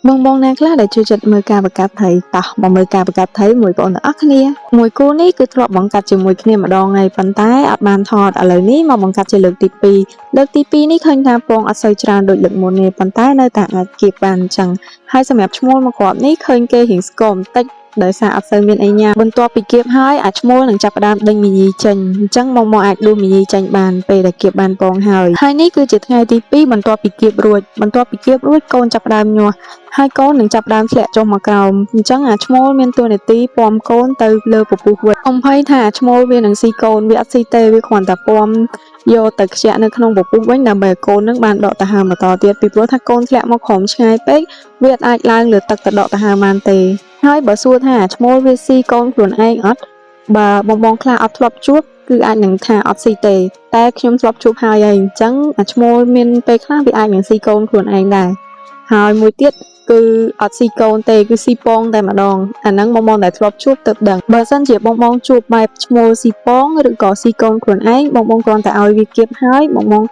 បងណាខ្លះដែលចូលចិត្តមើលការប្រកាសថៃតោះមកមើលការប្រកាសថៃមួយបងប្អូនទាំងអស់គ្នាមួយគូនេះគឺធ្លាប់បង្កាត់ជាមួយគ្នាម្ដងហើយប៉ុន្តែអត់បានថតឥឡូវនេះមកបង្កាត់ជាលើកទី2លើកទី2នេះឃើញថាពងអត់សូវច្រើនដូចលើកមុនទេប៉ុន្តែនៅតែអាចគៀបបានអញ្ចឹងហើយសម្រាប់ឈ្មោលមកគ្រាប់នេះឃើញគេរៀងស្គមបន្តិចដោយសារអត់សូវមានអីញ៉ាំបន្ទាប់ពីគៀបហើយអាឈ្មោលនឹងចាប់ផ្ដើមដេញមីញីចេញអញ្ចឹងមកអាចដួសមីញីចេញបានពេលដែលគៀបបានពងហើយនេះគឺជាថ្ងៃទី2បន្ទាប់ពីគៀបរួចកូនចាប់ផ្ដើមញាស់ហើយកូននឹងចាប់ផ្ដើមធ្លាក់ចុះមកក្រោមអញ្ចឹងអាឈ្មោលមានតួនាទីពំកូនទៅលើពពុះវិញអំភ័យថាអាឈ្មោលវានឹងស៊ីកូនវាអត់ស៊ីទេវាគ្រាន់តែពំយកទៅខ្ជាក់នៅក្នុងពពុះវិញដើម្បីឲ្យកូននឹងបានដកដង្ហើមបន្តទៀតពីព្រោះថាកូនធ្លាក់មកក្រោមឆ្ងាយពេកវាអាចឡើងលើទឹកទៅដកដង្ហើមបានទេហើយបើសួរថាអាឈ្មោលវាស៊ីកូនខ្លួនឯងអត់បើបងខ្លះអត់ធ្លាប់ជួបគឺអាចនឹងថាអត់ស៊ីទេតែខ្ញុំធ្លាប់ជួបហើយអញ្ចឹងអាឈ្មោលមានពេលខ្លះវាអាចនឹងស៊ីកូនខ្លួនឯងដែរហើយមួយទៀតគឺអត់ស៊ីកូនទេគឺស៊ីពងតែម្ដងអាហ្នឹងបងដែលធ្លាប់ជួបទៅដឹងបើសិនជាបងជួបបែបឈ្មោលស៊ីពងឬក៏ស៊ីកូនខ្លួនឯងបងគ្រាន់តែឲ្យវាគៀបហើយបង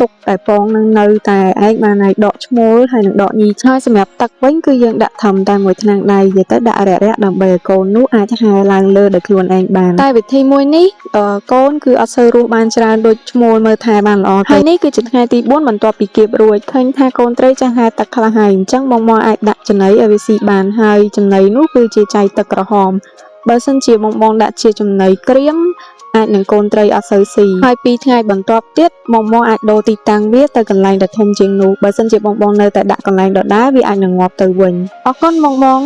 ទុកតែពងនឹងនៅតែឯងបានឲ្យដកឈ្មោលហើយនឹងដកញីហើយសម្រាប់ទឹកវិញគឺយើងដាក់ធំតែមួយថ្នាំងដៃនិយាយទៅដាក់រាក់ដើម្បីឲ្យកូននោះអាចហែឡើងលើដោយខ្លួនឯងបានតែវិធីមួយនេះកូនគឺអត់សូវរស់បានច្រើនដូចឈ្មោលមើលថែបានល្អហើយនេះគឺជាថ្ងៃទី4បន្ទាប់ពីគៀបរួចឃើញថាកូនត្រីចាស់ហែទឹកខ្លះហើយអញ្ចឹងបងអាចដាក់ចំណីឲ្យវាស៊ីបានហើយចំណីនោះគឺជាចៃទឹកក្រហមបើសិនជាបងដាក់ជាចំណីក្រៀមអាចនឹងកូនត្រីអត់សូវស៊ីហើយ2ថ្ងៃបន្ទាប់ទៀតបងអាចដូរទីតាំងវាទៅកន្លែងដែលធំជាងនោះបើសិនជាបងនៅតែដាក់កន្លែងដដែលវាអាចនឹងងាប់ទៅវិញអរគុណបង